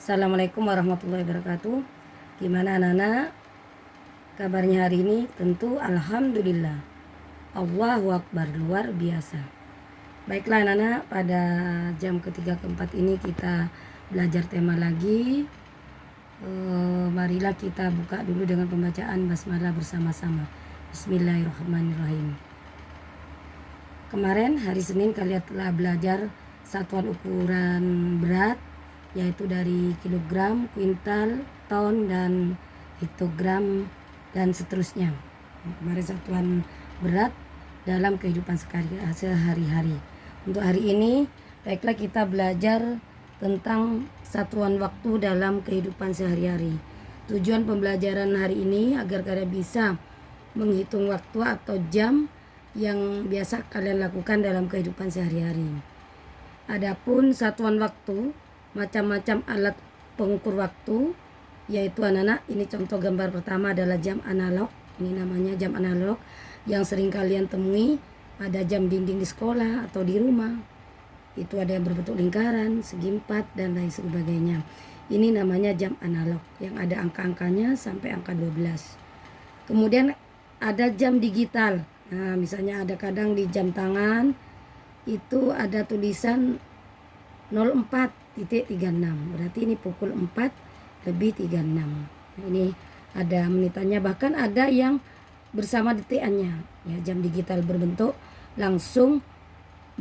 Assalamualaikum warahmatullahi wabarakatuh. Gimana anak-anak? Kabarnya hari ini? Tentu alhamdulillah. Allahu Akbar, luar biasa. Baiklah anak-anak, pada jam ketiga keempat ini kita belajar tema lagi. Marilah kita buka dulu dengan pembacaan basmalah bersama-sama. Bismillahirrahmanirrahim. Kemarin hari Senin kalian telah belajar satuan ukuran berat, yaitu dari kilogram, kuintal, ton, dan hektogram, dan seterusnya. Kemarin satuan berat dalam kehidupan sehari-hari. Untuk hari ini, baiklah kita belajar tentang satuan waktu dalam kehidupan sehari-hari. Tujuan pembelajaran hari ini agar kalian bisa menghitung waktu atau jam yang biasa kalian lakukan dalam kehidupan sehari-hari. Adapun satuan waktu, macam-macam alat pengukur waktu, yaitu anak-anak, ini contoh gambar pertama adalah jam analog. Ini namanya jam analog yang sering kalian temui pada jam dinding di sekolah atau di rumah. Itu ada yang berbentuk lingkaran, segi empat, dan lain sebagainya. Ini namanya jam analog yang ada angka-angkanya sampai angka 12. Kemudian ada jam digital. Nah, misalnya ada kadang di jam tangan itu ada tulisan 04.36, berarti ini pukul 4 lebih 36. Nah, ini ada menitannya, bahkan ada yang bersama detikannya. Ya, jam digital berbentuk langsung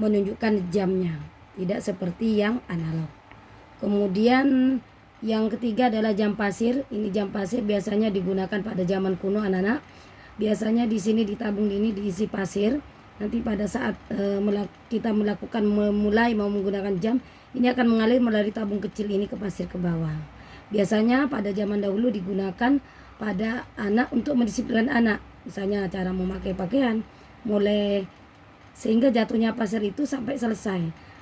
menunjukkan jamnya, tidak seperti yang analog. Kemudian yang ketiga adalah jam pasir. Ini jam pasir biasanya digunakan pada zaman kuno anak-anak. Biasanya di sini ditabung, ini diisi pasir. Nanti pada saat kita mulai mau menggunakan jam, ini akan mengalir melalui tabung kecil ini ke pasir ke bawah. Biasanya pada zaman dahulu digunakan pada anak untuk mendisiplinkan anak. Misalnya cara memakai pakaian, mulai sehingga jatuhnya pasir itu sampai selesai.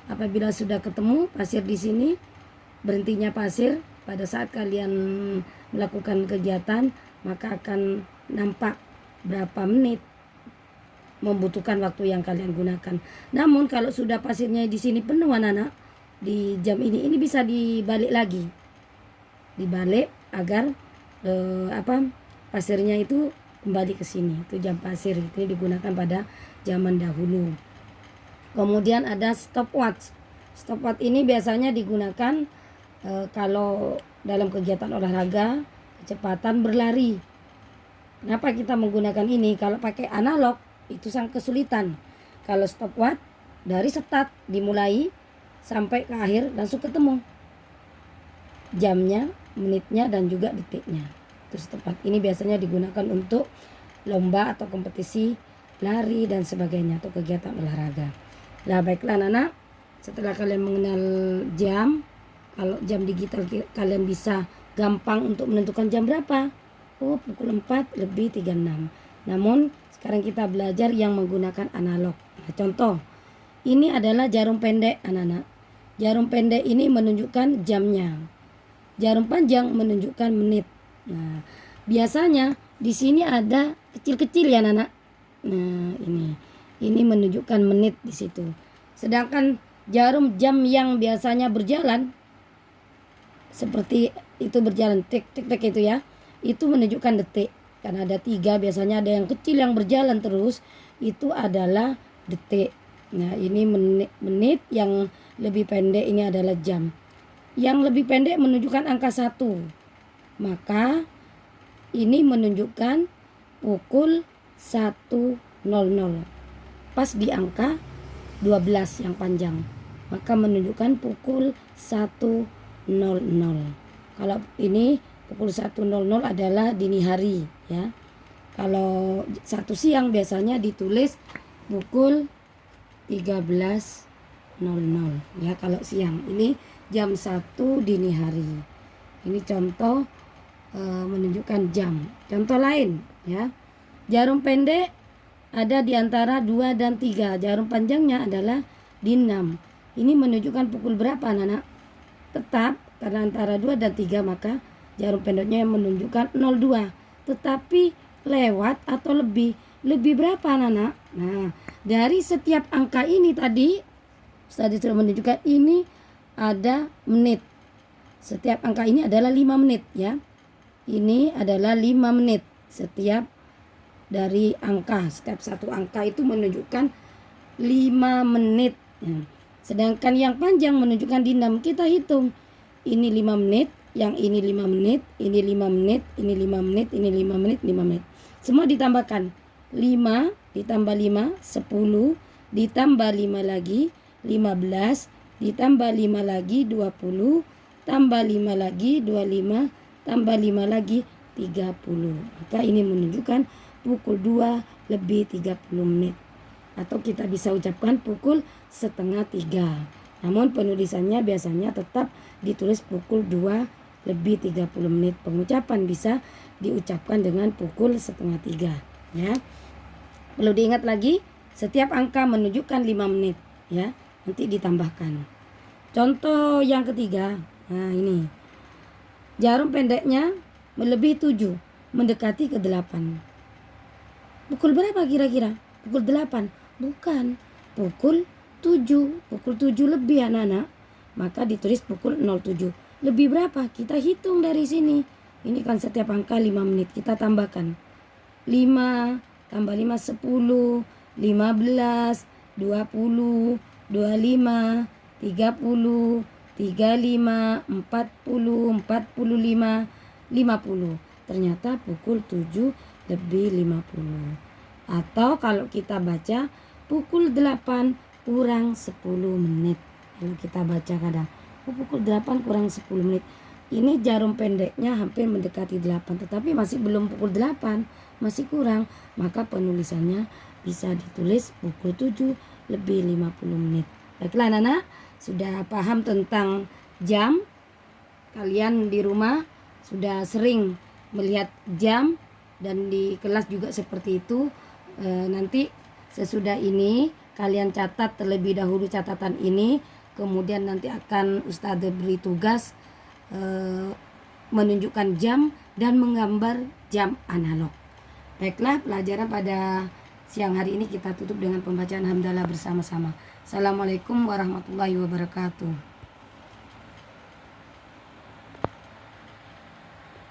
Apabila sudah ketemu pasir di sini, berhentinya pasir pada saat kalian melakukan kegiatan, maka akan nampak berapa menit membutuhkan waktu yang kalian gunakan. Namun kalau sudah pasirnya di sini penuh anak-anak, di jam ini bisa dibalik lagi, dibalik agar pasirnya itu kembali ke sini. Itu jam pasir, itu digunakan pada zaman dahulu. Kemudian ada stopwatch. Stopwatch ini biasanya digunakan kalau dalam kegiatan olahraga, kecepatan berlari. Kenapa kita menggunakan ini? Kalau pakai analog itu sangat kesulitan. Kalau stopwatch dari start dimulai sampai ke akhir langsung ketemu jamnya, menitnya, dan juga detiknya. Terus tepat. Ini biasanya digunakan untuk lomba atau kompetisi lari dan sebagainya, atau kegiatan olahraga. Nah, baiklah anak-anak, setelah kalian mengenal jam, kalau jam digital kalian bisa gampang untuk menentukan jam berapa. Oh, pukul 4 lebih 36. Namun sekarang kita belajar yang menggunakan analog. Nah, contoh, ini adalah jarum pendek anak-anak. Jarum pendek ini menunjukkan jamnya. Jarum panjang menunjukkan menit. Nah, biasanya di sini ada kecil-kecil ya anak-anak. Nah, ini menunjukkan menit di situ. Sedangkan jarum jam yang biasanya berjalan seperti itu, berjalan tik tik tik itu ya, itu menunjukkan detik. Karena ada 3, biasanya ada yang kecil yang berjalan terus, itu adalah detik. Nah, ini menit, yang lebih pendek ini adalah jam. Yang lebih pendek menunjukkan angka 1. Maka ini menunjukkan pukul 1.00. Pas di angka 12 yang panjang, maka menunjukkan pukul 1.00. Kalau ini pukul 1.00 adalah dini hari ya. Kalau 1 siang biasanya ditulis pukul 13.00 ya kalau siang. Ini jam 1 dini hari. Ini contoh menunjukkan jam. Contoh lain ya. Jarum pendek ada di antara 2 dan 3. Jarum panjangnya adalah di 6. Ini menunjukkan pukul berapa anak-anak? Tetap karena antara 2 dan 3, maka jarum pendeknya menunjukkan 02. Tetapi lewat atau lebih berapa anak-anak? Nah, dari setiap angka ini tadi sudah menunjukkan ini ada menit. Setiap angka ini adalah 5 menit ya. Ini adalah 5 menit setiap dari angka. Setiap satu angka itu menunjukkan 5 menit ya. Sedangkan yang panjang menunjukkan di 6. Kita hitung. Ini 5 menit, yang ini 5 menit, ini 5 menit, ini 5 menit, ini 5 menit, 5 menit. Semua ditambahkan. 5 ditambah 5, 10, ditambah 5 lagi, 15, ditambah 5 lagi, 20, tambah 5 lagi, 25, tambah 5 lagi, 30. Maka ini menunjukkan pukul 2 lebih 30 menit. Atau kita bisa ucapkan pukul setengah 3. Namun penulisannya biasanya tetap ditulis pukul 2 lebih 30 menit. Pengucapan bisa diucapkan dengan pukul setengah 3 ya. Perlu diingat lagi, setiap angka menunjukkan 5 menit ya. Nanti ditambahkan. Contoh yang ketiga. Nah, ini. Jarum pendeknya melebihi 7, mendekati ke 8. Pukul berapa kira-kira? Pukul 8. Bukan. Pukul 7. Pukul 7 lebih anak-anak. Maka ditulis pukul 07. Lebih berapa? Kita hitung dari sini. Ini kan setiap angka 5 menit. Kita tambahkan. 5 tambah 5 10, 15, 20, 25, 30, 35, 40, 45, 50. Ternyata pukul 7 lebih 50. Atau kalau kita baca pukul 8 kurang 10 menit. Kalau kita baca kadang pukul 8 kurang 10 menit. Ini jarum pendeknya hampir mendekati 8, tetapi masih belum pukul 8, masih kurang. Maka penulisannya bisa ditulis pukul 7 lebih 50 menit. Baiklah anak-anak, sudah paham tentang jam? Kalian di rumah sudah sering melihat jam dan di kelas juga seperti itu. Nanti sesudah ini kalian catat terlebih dahulu catatan ini. Kemudian nanti akan Ustazah beri tugas menunjukkan jam dan menggambar jam analog. Baiklah, pelajaran pada siang hari ini kita tutup dengan pembacaan hamdalah bersama-sama. Assalamualaikum warahmatullahi wabarakatuh.